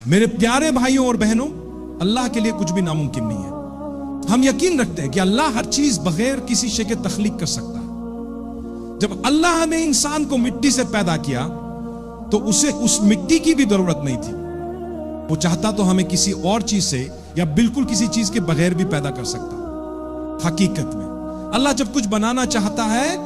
میرے پیارے بھائیوں اور بہنوں، اللہ کے لیے کچھ بھی ناممکن نہیں ہے۔ ہم یقین رکھتے ہیں کہ اللہ ہر چیز بغیر کسی شے کے تخلیق کر سکتا ہے۔ جب اللہ نے انسان کو مٹی سے پیدا کیا تو اسے اس مٹی کی بھی ضرورت نہیں تھی۔ وہ چاہتا تو ہمیں کسی اور چیز سے یا بالکل کسی چیز کے بغیر بھی پیدا کر سکتا۔ حقیقت میں اللہ جب کچھ بنانا چاہتا ہے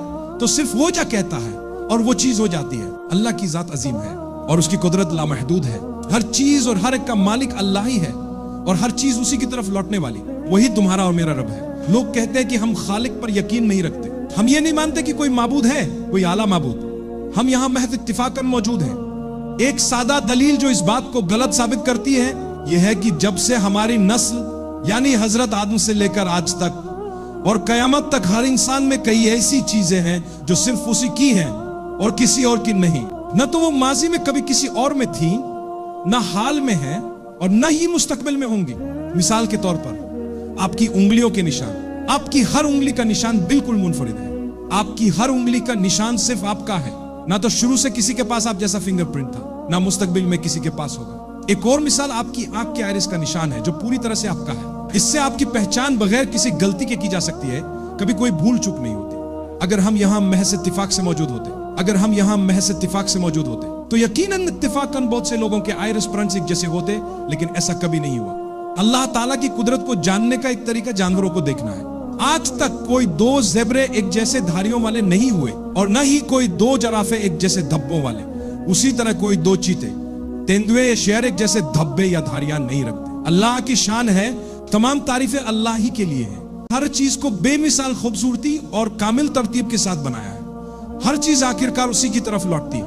تو صرف وہ جا کہتا ہے اور وہ چیز ہو جاتی ہے۔ اللہ کی ذات عظیم ہے اور اس کی قدرت لامحدود ہے۔ ہر چیز اور ہر ایک کا مالک اللہ ہی ہے اور ہر چیز اسی کی طرف لوٹنے والی، وہی تمہارا اور میرا رب ہے۔ لوگ کہتے ہیں کہ ہم خالق پر یقین نہیں رکھتے، ہم یہ نہیں مانتے کہ کوئی معبود ہے، کوئی اعلیٰ معبود۔ ہم یہاں محض اتفاقاً موجود ہیں۔ ایک سادہ دلیل جو اس بات کو غلط ثابت کرتی ہے یہ ہے کہ جب سے ہماری نسل یعنی حضرت آدم سے لے کر آج تک اور قیامت تک ہر انسان میں کئی ایسی چیزیں ہیں جو صرف اسی کی ہیں اور کسی اور کی نہیں۔ نہ تو وہ ماضی میں کبھی کسی اور میں تھیں، نہ حال میں ہیں اور نہ ہی مستقبل میں ہوں گی۔ مثال کے طور پر آپ کی انگلیوں کے نشان، آپ کی ہر انگلی کا نشان بالکل منفرد ہے۔ آپ کی ہر انگلی کا نشان صرف آپ کا ہے، نہ تو شروع سے کسی کے پاس آپ جیسا فنگر پرنٹ تھا، نہ مستقبل میں کسی کے پاس ہوگا۔ ایک اور مثال آپ کی آنکھ کے آئرس کا نشان ہے جو پوری طرح سے آپ کا ہے۔ اس سے آپ کی پہچان بغیر کسی غلطی کے کی جا سکتی ہے، کبھی کوئی بھول چک نہیں ہوتی۔ اگر ہم یہاں محض اتفاق سے موجود ہوتے تو یقیناً اتفاقاً بہت سے لوگوں کے آئرس پرنٹس ایک جیسے ہوتے، لیکن ایسا کبھی نہیں ہوا۔ اللہ تعالیٰ کی قدرت کو جاننے کا ایک طریقہ جانوروں کو دیکھنا ہے۔ آج تک کوئی دو زیبرے ایک جیسے دھاریوں والے نہیں ہوئے اور نہ ہی کوئی دو جرافے ایک جیسے دھبوں والے۔ اسی طرح کوئی دو چیتے، تیندوے یا شیر ایک جیسے دھبے یا دھاریاں نہیں رکھتے۔ اللہ کی شان ہے، تمام تعریفیں اللہ ہی کے لیے ہیں۔ ہر چیز کو بے مثال خوبصورتی اور کامل ترتیب کے ساتھ بنایا ہے۔ ہر چیز آخرکار اسی کی طرف لوٹتی ہے۔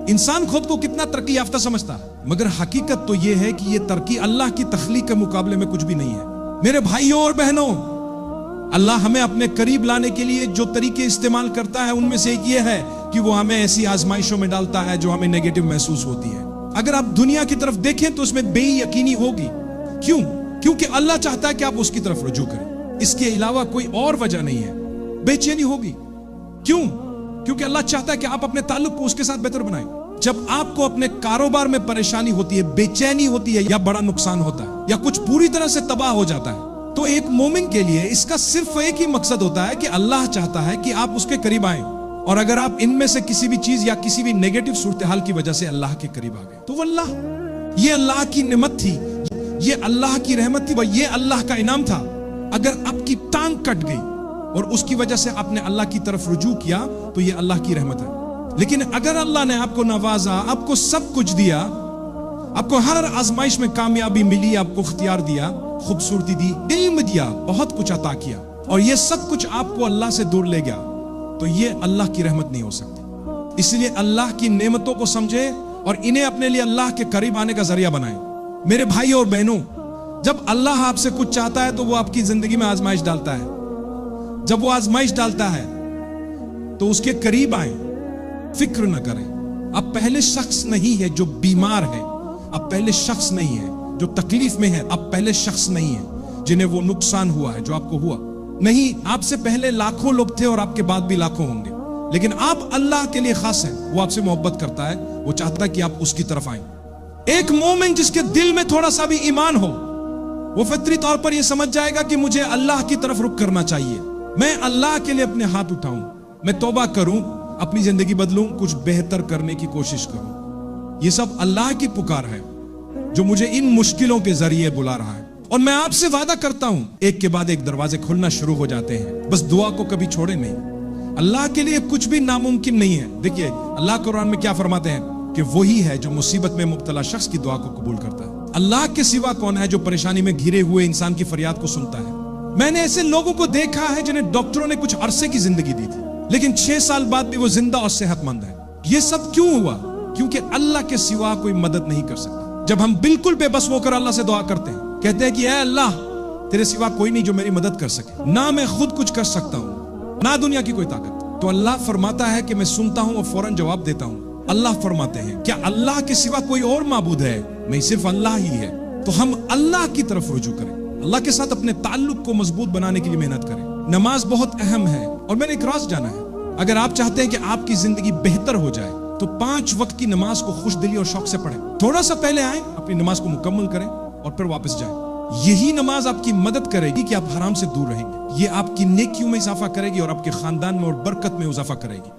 انسان خود کو کتنا ترقی یافتہ سمجھتا ہے، مگر حقیقت تو یہ ہے کہ یہ ترقی اللہ کی تخلیق کے مقابلے میں کچھ بھی نہیں ہے۔ میرے بھائیوں اور بہنوں، اللہ ہمیں اپنے قریب لانے کے لیے جو طریقے استعمال کرتا ہے ان میں سے ایک یہ ہے کہ وہ ہمیں ایسی آزمائشوں میں ڈالتا ہے جو ہمیں نیگیٹو محسوس ہوتی ہے۔ اگر آپ دنیا کی طرف دیکھیں تو اس میں بے یقینی ہوگی۔ کیوں؟ کیونکہ اللہ چاہتا ہے کہ آپ اس کی طرف رجوع کریں، اس کے علاوہ کوئی اور وجہ نہیں ہے۔ بے چینی ہوگی، کیوں؟ کیونکہ اللہ چاہتا ہے کہ آپ اپنے تعلق کو اس کے ساتھ بہتر بنائیں۔ جب آپ کو اپنے کاروبار میں پریشانی ہوتی ہے، بے چینی ہوتی ہے، یا بڑا نقصان ہوتا ہے یا کچھ پوری طرح سے تباہ ہو جاتا ہے، تو ایک مومن کے لیے اس کا صرف ایک ہی مقصد ہوتا ہے کہ اللہ چاہتا ہے کہ آپ اس کے قریب آئیں، اور اگر آپ ان میں سے کسی بھی چیز یا کسی بھی نیگیٹو صورتحال کی وجہ سے اللہ کے قریب آ گئے تو وہ یہ اللہ کی نعمت تھی، یہ اللہ کی رحمت تھی، یہ اللہ کا انعام تھا۔ اگر آپ کی ٹانگ کٹ گئی اور اس کی وجہ سے آپ نے اللہ کی طرف رجوع کیا تو یہ اللہ کی رحمت ہے۔ لیکن اگر اللہ نے آپ کو نوازا، آپ کو سب کچھ دیا، آپ کو ہر آزمائش میں کامیابی ملی، آپ کو اختیار دیا، خوبصورتی دی، علم دیا، بہت کچھ عطا کیا، اور یہ سب کچھ آپ کو اللہ سے دور لے گیا، تو یہ اللہ کی رحمت نہیں ہو سکتی۔ اس لیے اللہ کی نعمتوں کو سمجھے اور انہیں اپنے لیے اللہ کے قریب آنے کا ذریعہ بنائیں۔ میرے بھائی اور بہنوں، جب اللہ آپ سے کچھ چاہتا ہے تو وہ آپ کی زندگی میں آزمائش ڈالتا ہے۔ جب وہ آزمائش ڈالتا ہے تو اس کے قریب آئیں، فکر نہ کریں۔ اب پہلے شخص نہیں ہے جو بیمار ہے، اب پہلے شخص نہیں ہے جو تکلیف میں ہے، اب پہلے شخص نہیں ہے جنہیں وہ نقصان ہوا ہے جو آپ کو ہوا۔ نہیں، آپ سے پہلے لاکھوں لوگ تھے اور آپ کے بعد بھی لاکھوں ہوں گے، لیکن آپ اللہ کے لیے خاص ہیں۔ وہ آپ سے محبت کرتا ہے، وہ چاہتا ہے کہ آپ اس کی طرف آئیں۔ ایک مومن جس کے دل میں تھوڑا سا بھی ایمان ہو، وہ فطری طور پر یہ سمجھ جائے گا کہ مجھے اللہ کی طرف رخ کرنا چاہیے، میں اللہ کے لیے اپنے ہاتھ اٹھاؤں، میں توبہ کروں، اپنی زندگی بدلوں، کچھ بہتر کرنے کی کوشش کروں۔ یہ سب اللہ کی پکار ہے جو مجھے ان مشکلوں کے ذریعے بلا رہا ہے، اور میں آپ سے وعدہ کرتا ہوں ایک کے بعد ایک دروازے کھلنا شروع ہو جاتے ہیں۔ بس دعا کو کبھی چھوڑے نہیں، اللہ کے لیے کچھ بھی ناممکن نہیں ہے۔ دیکھیے اللہ قرآن میں کیا فرماتے ہیں کہ وہی ہے جو مصیبت میں مبتلا شخص کی دعا کو قبول کرتا ہے۔ اللہ کے سوا کون ہے جو پریشانی میں گھرے ہوئے انسان کی فریاد کو سنتا ہے؟ میں نے ایسے لوگوں کو دیکھا ہے جنہیں ڈاکٹروں نے کچھ عرصے کی زندگی دی تھی، لیکن 6 سال بعد بھی وہ زندہ اور صحت مند ہے۔ یہ سب کیوں ہوا؟ کیونکہ اللہ کے سوا کوئی مدد نہیں کر سکتا۔ جب ہم بالکل بے بس ہو کر اللہ سے دعا کرتے ہیں، کہتے ہیں کہ اے اللہ، تیرے سوا کوئی نہیں جو میری مدد کر سکے، نہ میں خود کچھ کر سکتا ہوں، نہ دنیا کی کوئی طاقت، تو اللہ فرماتا ہے کہ میں سنتا ہوں اور فوراً جواب دیتا ہوں۔ اللہ فرماتے ہیں کیا اللہ کے سوا کوئی اور معبود ہے؟ نہیں، صرف اللہ ہی ہے۔ تو ہم اللہ کی طرف رجوع کریں، اللہ کے ساتھ اپنے تعلق کو مضبوط بنانے کے لیے محنت کریں۔ نماز بہت اہم ہے، اور میں نے ایک راز جانا ہے، اگر آپ چاہتے ہیں کہ آپ کی زندگی بہتر ہو جائے، تو 5 وقت کی نماز کو خوش دلی اور شوق سے پڑھیں. تھوڑا سا پہلے آئیں, اپنی نماز کو مکمل کریں اور پھر واپس جائیں. یہی نماز آپ کی مدد کرے گی کہ آپ حرام سے دور رہیں گے. یہ آپ کی نیکیوں میں اضافہ کرے گی اور آپ کے خاندان میں اور برکت میں اضافہ کرے گی.